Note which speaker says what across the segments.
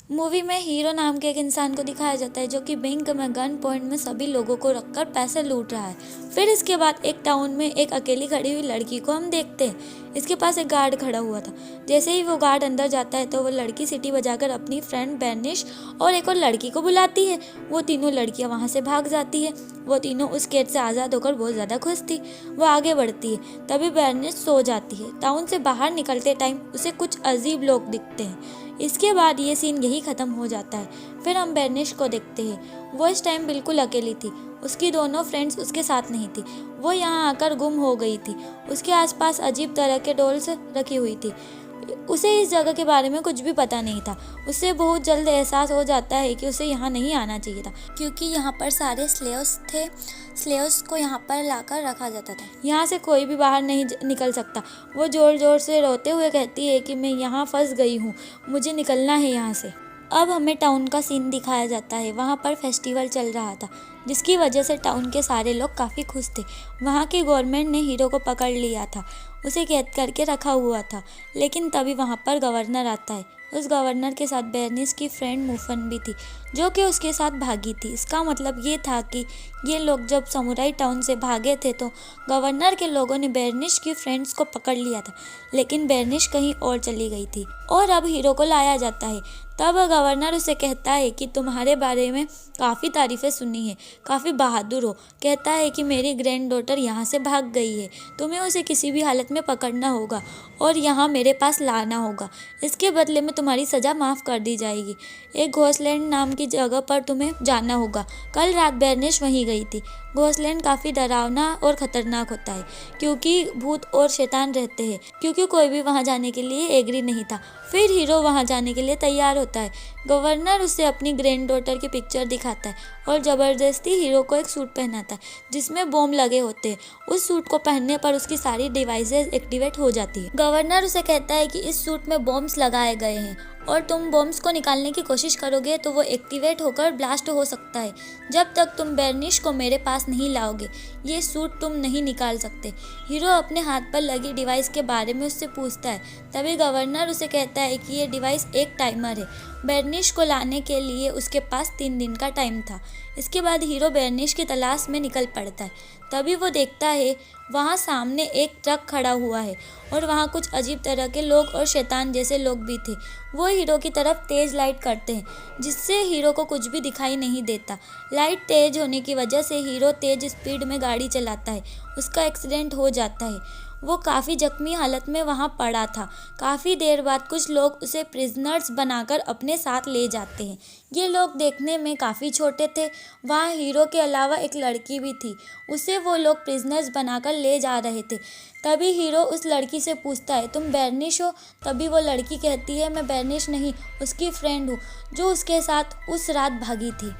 Speaker 1: Movie में hero नाम के एक इंसान को दिखाया जाता है जो कि बैंक में गन पॉइंट में सभी लोगों को रखकर पैसे लूट रहा है। फिर इसके बाद एक टाउन में एक अकेली खड़ी हुई लड़की को हम देखते हैं। इसके पास एक गार्ड खड़ा हुआ था। जैसे ही वो गार्ड अंदर जाता है तो वो लड़की सीटी बजाकर अपनी फ्रेंड बेनिश और एक और लड़की को बुलाती है। वो तीनों लड़कियां वहां से भाग जाती है। वो तीनों उस कैद से आज़ाद होकर बहुत ज़्यादा खुश थी। वो आगे बढ़ती है, तभी बेनिश सो जाती है। टाउन से बाहर निकलते टाइम उसे कुछ अजीब लोग दिखते हैं। इसके बाद ये सीन यही ख़त्म हो जाता है। फिर हम बेनिश को देखते हैं। वो इस टाइम बिल्कुल अकेली थी। उसकी दोनों फ्रेंड्स उसके साथ नहीं थी। वो यहाँ आकर गुम हो गई थी। उसके आसपास अजीब तरह के डॉल्स रखी हुई थी। उसे इस जगह के बारे में कुछ भी पता नहीं था। उसे बहुत जल्द एहसास हो जाता है कि उसे यहाँ नहीं आना चाहिए था, क्योंकि यहाँ पर सारे स्लेव्स थे। स्लेव्स को यहाँ पर लाकर रखा जाता था। यहाँ से कोई भी बाहर नहीं निकल सकता। वो जोर जोर से रोते हुए कहती है कि मैं यहाँ फंस गई हूँ, मुझे निकलना है यहाँ से। अब हमें टाउन का सीन दिखाया जाता है। वहाँ पर फेस्टिवल चल रहा था, जिसकी वजह से टाउन के सारे लोग काफ़ी खुश थे। वहाँ की गवर्नमेंट ने हीरो को पकड़ लिया था, उसे कैद करके रखा हुआ था। लेकिन तभी वहाँ पर गवर्नर आता है। उस गवर्नर के साथ बेनिस की फ्रेंड मूफन भी थी, जो कि उसके साथ भागी थी। इसका मतलब ये था कि ये लोग जब समुराई टाउन से भागे थे तो गवर्नर के लोगों ने बेनिस की फ्रेंड्स को पकड़ लिया था, लेकिन बेनिस कहीं और चली गई थी और अब हीरो को लाया जाता है। तब गवर्नर उसे कहता है कि तुम्हारे बारे में काफ़ी तारीफ़ें सुनी है, काफ़ी बहादुर हो। कहता है कि मेरी ग्रैंड डॉटर यहाँ से भाग गई है, तुम्हें उसे किसी भी हालत में पकड़ना होगा और यहाँ मेरे पास लाना होगा। इसके बदले में तुम्हारी सज़ा माफ़ कर दी जाएगी। एक घोस्टलैंड नाम की जगह पर तुम्हें जाना होगा। कल रात बेनिश वहीं गई थी। घोस्टलैंड काफ़ी डरावना और ख़तरनाक होता है, क्योंकि भूत और शैतान रहते हैं, क्योंकि कोई भी वहाँ जाने के लिए एग्री नहीं था। फिर हीरो वहाँ जाने के लिए तैयार होता है। गवर्नर उसे अपनी ग्रैंड डॉटर की पिक्चर दिखाता है और ज़बरदस्ती हीरो को एक सूट पहनाता है जिसमें बॉम्ब लगे होते हैं। उस सूट को पहनने पर उसकी सारी डिवाइसेस एक्टिवेट हो जाती है। गवर्नर उसे कहता है कि इस सूट में बॉम्ब्स लगाए गए हैं और तुम बॉम्ब्स को निकालने की कोशिश करोगे तो वो एक्टिवेट होकर ब्लास्ट हो सकता है। जब तक तुम बेनिश को मेरे पास नहीं लाओगे, ये सूट तुम नहीं निकाल सकते। हीरो अपने हाथ पर लगी डिवाइस के बारे में उससे पूछता है। तभी गवर्नर उसे कहता है कि ये डिवाइस एक टाइमर है। बेनिश को लाने के लिए उसके पास 3 दिन का टाइम था। इसके बाद हीरो बेनिश की तलाश में निकल पड़ता है। तभी वो देखता है वहाँ सामने एक ट्रक खड़ा हुआ है और वहाँ कुछ अजीब तरह के लोग और शैतान जैसे लोग भी थे। वो हीरो की तरफ तेज़ लाइट करते हैं, जिससे हीरो को कुछ भी दिखाई नहीं देता। लाइट तेज़ होने की वजह से हीरो तेज़ स्पीड में गाड़ी चलाता है। उसका एक्सीडेंट हो जाता है। वो काफ़ी जख्मी हालत में वहाँ पड़ा था। काफ़ी देर बाद कुछ लोग उसे प्रिजनर्स बनाकर अपने साथ ले जाते हैं। ये लोग देखने में काफ़ी छोटे थे। वहाँ हीरो के अलावा एक लड़की भी थी। उसे वो लोग प्रिजनर्स बनाकर ले जा रहे थे। तभी हीरो उस लड़की से पूछता है, तुम बेनिश हो? तभी वो लड़की कहती है, मैं बेनिश नहीं, उसकी फ्रेंड हूँ जो उसके साथ उस रात भागी थी।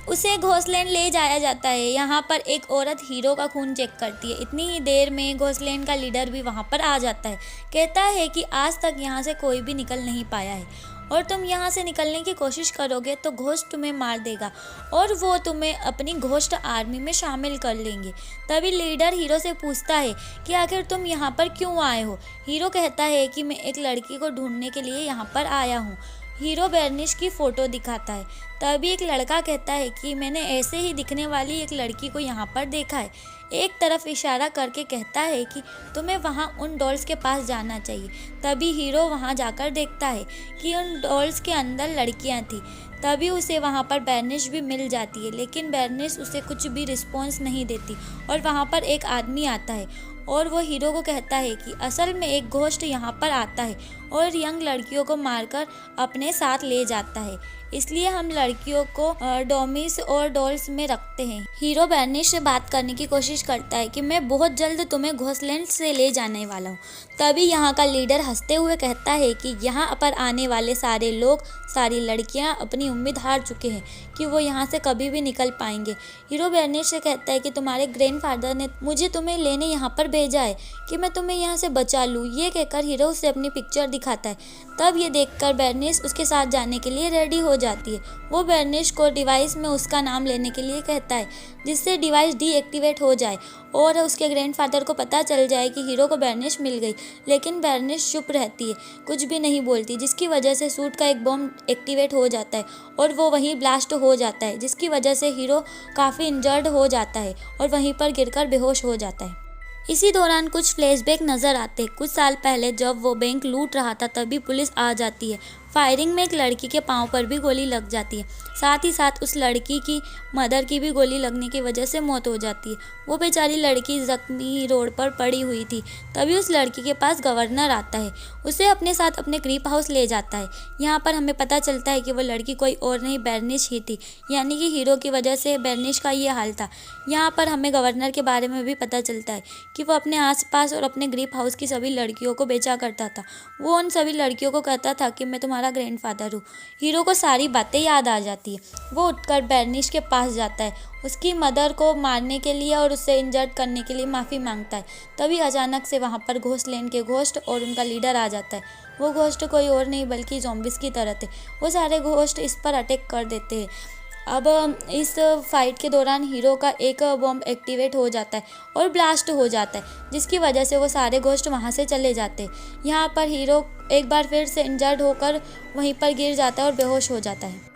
Speaker 1: उसे घोस्टलैंड ले जाया जाता है। यहाँ पर एक औरत हीरो का खून चेक करती है। इतनी ही देर में घोस्टलैंड का लीडर भी वहाँ पर आ जाता है। कहता है कि आज तक यहाँ से कोई भी निकल नहीं पाया है और तुम यहाँ से निकलने की कोशिश करोगे तो घोस्ट तुम्हें मार देगा और वो तुम्हें अपनी घोस्ट आर्मी में शामिल कर लेंगे। तभी लीडर हीरो से पूछता है कि आखिर तुम यहाँ पर क्यों आए हो? हीरो कहता है कि मैं एक लड़की को ढूंढने के लिए यहाँ पर आया हूँ। हीरो बेनिश की फ़ोटो दिखाता है। तभी एक लड़का कहता है कि मैंने ऐसे ही दिखने वाली एक लड़की को यहाँ पर देखा है। एक तरफ इशारा करके कहता है कि तुम्हें वहाँ उन डॉल्स के पास जाना चाहिए। तभी हीरो वहाँ जाकर देखता है कि उन डॉल्स के अंदर लड़कियाँ थीं। तभी उसे वहाँ पर बेनिश भी मिल जाती है, लेकिन बेनिश उसे कुछ भी रिस्पॉन्स नहीं देती और वहाँ पर एक आदमी आता है और वो हीरो को कहता है कि असल में एक घोस्ट यहाँ पर आता है और यंग लड़कियों को मारकर अपने साथ ले जाता है, इसलिए हम लड़कियों को डॉमिस और डॉल्स में रखते हैं। हीरो बेनिश से बात करने की कोशिश करता है कि मैं बहुत जल्द तुम्हें घोस्टलैंड से ले जाने वाला हूँ। तभी यहाँ का लीडर हंसते हुए कहता है कि यहाँ पर आने वाले सारे लोग, सारी लड़कियाँ अपनी उम्मीद हार चुके हैं कि वो यहाँ से कभी भी निकल पाएंगे। हीरो बेनिश से कहता है कि तुम्हारे ग्रैंडफादर ने मुझे तुम्हें लेने यहाँ पर भेजा है कि मैं तुम्हें यहाँ से बचा लूँ। ये कहकर हीरो उसे अपनी पिक्चर दिखाता है। तब ये देखकर बेर्निश उसके साथ जाने के लिए रेडी हो जाती है। वो बेर्निश को डिवाइस में उसका नाम लेने के लिए कहता है, जिससे डिवाइस डीएक्टिवेट हो जाए और उसके ग्रैंडफादर को पता चल जाए कि हीरो को बेर्निश मिल गई। लेकिन बेर्निश चुप रहती है, कुछ भी नहीं बोलती, जिसकी वजह से सूट का एक बॉम्ब एक्टिवेट हो जाता है और वो वहीं ब्लास्ट हो जाता है, जिसकी वजह से हीरो काफ़ी इंजर्ड हो जाता है और वहीं पर गिरकर बेहोश हो जाता है। इसी दौरान कुछ फ्लैशबैक नज़र आते हैं। कुछ साल पहले जब वो बैंक लूट रहा था तभी पुलिस आ जाती है। फायरिंग में एक लड़की के पाँव पर भी गोली लग जाती है। साथ ही साथ उस लड़की की मदर की भी गोली लगने की वजह से मौत हो जाती है। वो बेचारी लड़की जख्मी रोड पर पड़ी हुई थी। तभी उस लड़की के पास गवर्नर आता है, उसे अपने साथ अपने क्रीप हाउस ले जाता है। यहाँ पर हमें पता चलता है कि वो लड़की कोई और नहीं बेर्निश ही थी, यानी कि हीरो की वजह से बेर्निश का ये हाल था। यहाँ पर हमें गवर्नर के बारे में भी पता चलता है कि वो अपने आसपास और अपने ग्रीप हाउस की सभी लड़कियों को बेचा करता था। वो उन सभी लड़कियों को कहता था कि मैं तुम्हारा ग्रैंडफादर हूँ। हीरो को सारी बातें याद आ जाती है। वो उठकर बेर्निश के पास जाता है, उसकी मदर को मारने के लिए और उससे इंजर्ड करने के लिए माफ़ी मांगता है। तभी अचानक से वहाँ पर घोस्टलैंड के घोस्ट और उनका लीडर आ जाता है। वो घोस्ट कोई और नहीं बल्कि ज़ॉम्बिस की तरह थे। वो सारे घोस्ट इस पर अटैक कर देते हैं। अब इस फाइट के दौरान हीरो का एक बॉम्ब एक्टिवेट हो जाता है और ब्लास्ट हो जाता है, जिसकी वजह से वो सारे घोस्ट वहाँ से चले जाते हैं। यहाँ पर हीरो एक बार फिर से इंजर्ड होकर वहीं पर गिर जाता है और बेहोश हो जाता है।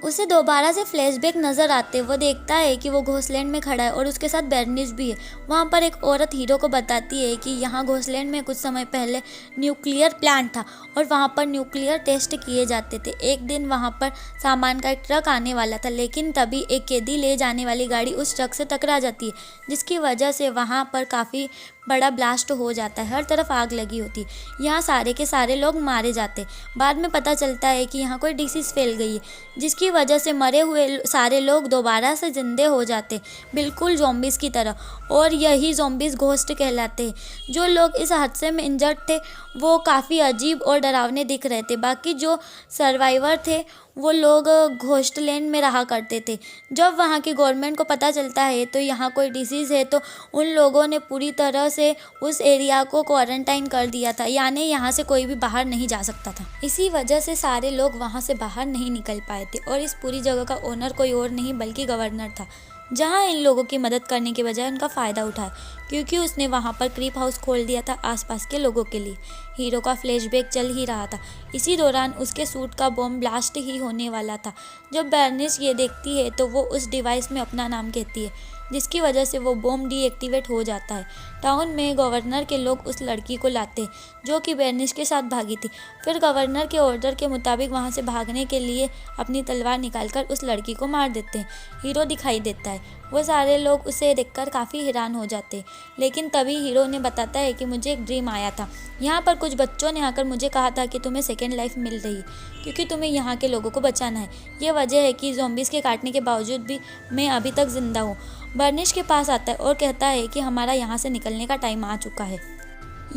Speaker 1: उसे दोबारा से फ्लैशबैक नज़र आते। वो देखता है कि वो घोस्टलैंड में खड़ा है और उसके साथ बेर्निश भी है। वहाँ पर एक औरत हीरो को बताती है कि यहाँ घोस्टलैंड में कुछ समय पहले न्यूक्लियर प्लांट था और वहाँ पर न्यूक्लियर टेस्ट किए जाते थे। एक दिन वहाँ पर सामान का एक ट्रक आने वाला था, लेकिन तभी एक कैदी ले जाने वाली गाड़ी उस ट्रक से टकरा जाती है, जिसकी वजह से वहाँ पर काफ़ी बड़ा ब्लास्ट हो जाता है। हर तरफ आग लगी होती है। यहाँ सारे के सारे लोग मारे जाते। बाद में पता चलता है कि यहाँ कोई डिसीज़ फैल गई है, जिसकी वजह से मरे हुए सारे लोग दोबारा से जिंदे हो जाते, बिल्कुल ज़ॉम्बिस की तरह। और यही ज़ॉम्बिस घोस्ट कहलाते हैं। जो लोग इस हादसे में इंजर्ड थे वो काफ़ी अजीब और डरावने दिख रहे थे। बाकी जो सर्वाइवर थे वो लोग घोस्टलैंड में रहा करते थे। जब वहाँ की गवर्नमेंट को पता चलता है तो यहाँ कोई डिसीज़ है, तो उन लोगों ने पूरी तरह से उस एरिया को क्वारंटाइन कर दिया था, यानी यहाँ से कोई भी बाहर नहीं जा सकता था। इसी वजह से सारे लोग वहाँ से बाहर नहीं निकल पाए थे और इस पूरी जगह का ओनर कोई और नहीं बल्कि गवर्नर था, जहाँ इन लोगों की मदद करने के बजाय उनका फ़ायदा उठाया, क्योंकि उसने वहाँ पर क्रीप हाउस खोल दिया था आसपास के लोगों के लिए। हीरो का फ्लैशबैक चल ही रहा था। इसी दौरान उसके सूट का बॉम्ब ब्लास्ट ही होने वाला था। जब बेर्निश ये देखती है तो वो उस डिवाइस में अपना नाम कहती है, जिसकी वजह से वो बॉम्ब डीएक्टिवेट हो जाता है। टाउन में गवर्नर के लोग उस लड़की को लाते जो कि बेर्निश के साथ भागी थी। फिर गवर्नर के ऑर्डर के मुताबिक वहाँ से भागने के लिए अपनी तलवार निकालकर उस लड़की को मार देते हैं। हीरो दिखाई देता है। वो सारे लोग उसे देखकर काफ़ी हैरान हो जाते हैं। लेकिन तभी हीरो ने बताता है कि मुझे एक ड्रीम आया था। यहाँ पर कुछ बच्चों ने आकर मुझे कहा था कि तुम्हें सेकेंड लाइफ मिल रही है, क्योंकि तुम्हें यहाँ के लोगों को बचाना है। ये वजह है कि ज़ॉम्बिस के काटने के बावजूद भी मैं अभी तक ज़िंदा हूँ। बेर्निश के पास आता है और कहता है कि हमारा यहाँ से निकलने का टाइम आ चुका है।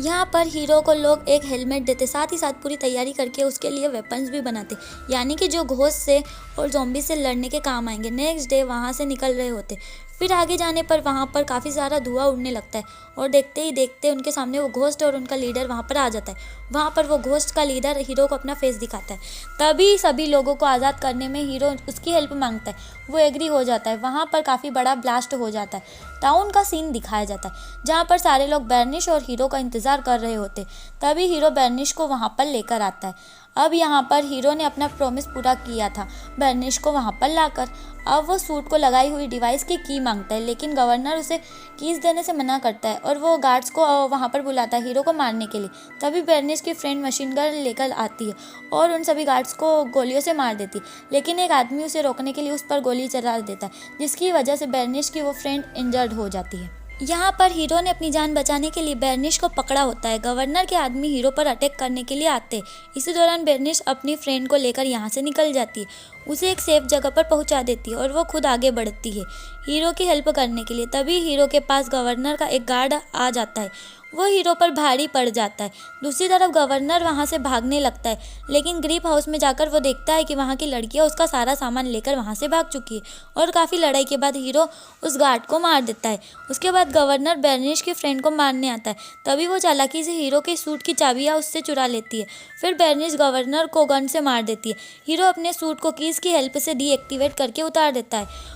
Speaker 1: यहाँ पर हीरो को लोग एक हेलमेट देते, साथ ही साथ पूरी तैयारी करके उसके लिए वेपन्स भी बनाते, यानी कि जो घोस्ट से और ज़ॉम्बी से लड़ने के काम आएंगे। नेक्स्ट डे वहाँ से निकल रहे होते। फिर आगे जाने पर वहाँ पर काफ़ी सारा धुआं उड़ने लगता है और देखते ही देखते उनके सामने वो घोस्ट और उनका लीडर वहाँ पर आ जाता है। वहाँ पर वो घोस्ट का लीडर हीरो को अपना फेस दिखाता है। तभी सभी लोगों को आज़ाद करने में हीरो उसकी हेल्प मांगता है। वो एग्री हो जाता है। वहाँ पर काफ़ी बड़ा ब्लास्ट हो जाता है। टाउन का सीन दिखाया जाता है, जहाँ पर सारे लोग बेर्निश और हीरो का इंतज़ार कर रहे होते। तभी हीरो बेर्निश को वहाँ पर लेकर आता है। अब यहाँ पर हीरो ने अपना प्रॉमिस पूरा किया था बेर्निश को वहाँ पर लाकर। अब वो सूट को लगाई हुई डिवाइस की की मांगता है, लेकिन गवर्नर उसे कीज़ देने से मना करता है और वो गार्ड्स को वहाँ पर बुलाता है हीरो को मारने के लिए। तभी बेर्निश की फ्रेंड मशीन गन लेकर आती है और उन सभी गार्ड्स को गोलियों से मार देती है, लेकिन एक आदमी उसे रोकने के लिए उस पर गोली चला देता है, जिसकी वजह से बेर्निश की वो फ्रेंड इंजर्ड हो जाती है। यहाँ पर हीरो ने अपनी जान बचाने के लिए बेर्निश को पकड़ा होता है। गवर्नर के आदमी हीरो पर अटैक करने के लिए आते हैं। इसी दौरान बेर्निश अपनी फ्रेंड को लेकर यहाँ से निकल जाती है, उसे एक सेफ जगह पर पहुँचा देती है और वो खुद आगे बढ़ती है हीरो की हेल्प करने के लिए। तभी हीरो के पास गवर्नर का एक गार्ड आ जाता है। वो हीरो पर भारी पड़ जाता है। दूसरी तरफ गवर्नर वहाँ से भागने लगता है, लेकिन ग्रीप हाउस में जाकर वो देखता है कि वहाँ की लड़कियाँ उसका सारा सामान लेकर वहाँ से भाग चुकी है और काफ़ी लड़ाई के बाद हीरो उस गार्ड को मार देता है। उसके बाद गवर्नर बेर्निश की फ्रेंड को मारने आता है, तभी वो चालाकी से हीरो के सूट की चाबियाँ उससे चुरा लेती है। फिर बेर्निश गवर्नर को गन से मार देती है। हीरो अपने सूट को कीज की हेल्प से डीएक्टिवेट करके उतार देता है।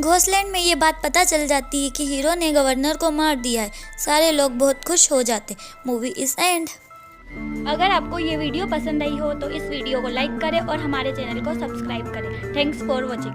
Speaker 1: घोस्टलैंड में ये बात पता चल जाती है कि हीरो ने गवर्नर को मार दिया है। सारे लोग बहुत खुश हो जाते। Movie is and.
Speaker 2: अगर आपको ये वीडियो पसंद आई हो तो इस वीडियो को लाइक करें और हमारे चैनल को सब्सक्राइब करें। Thanks for watching.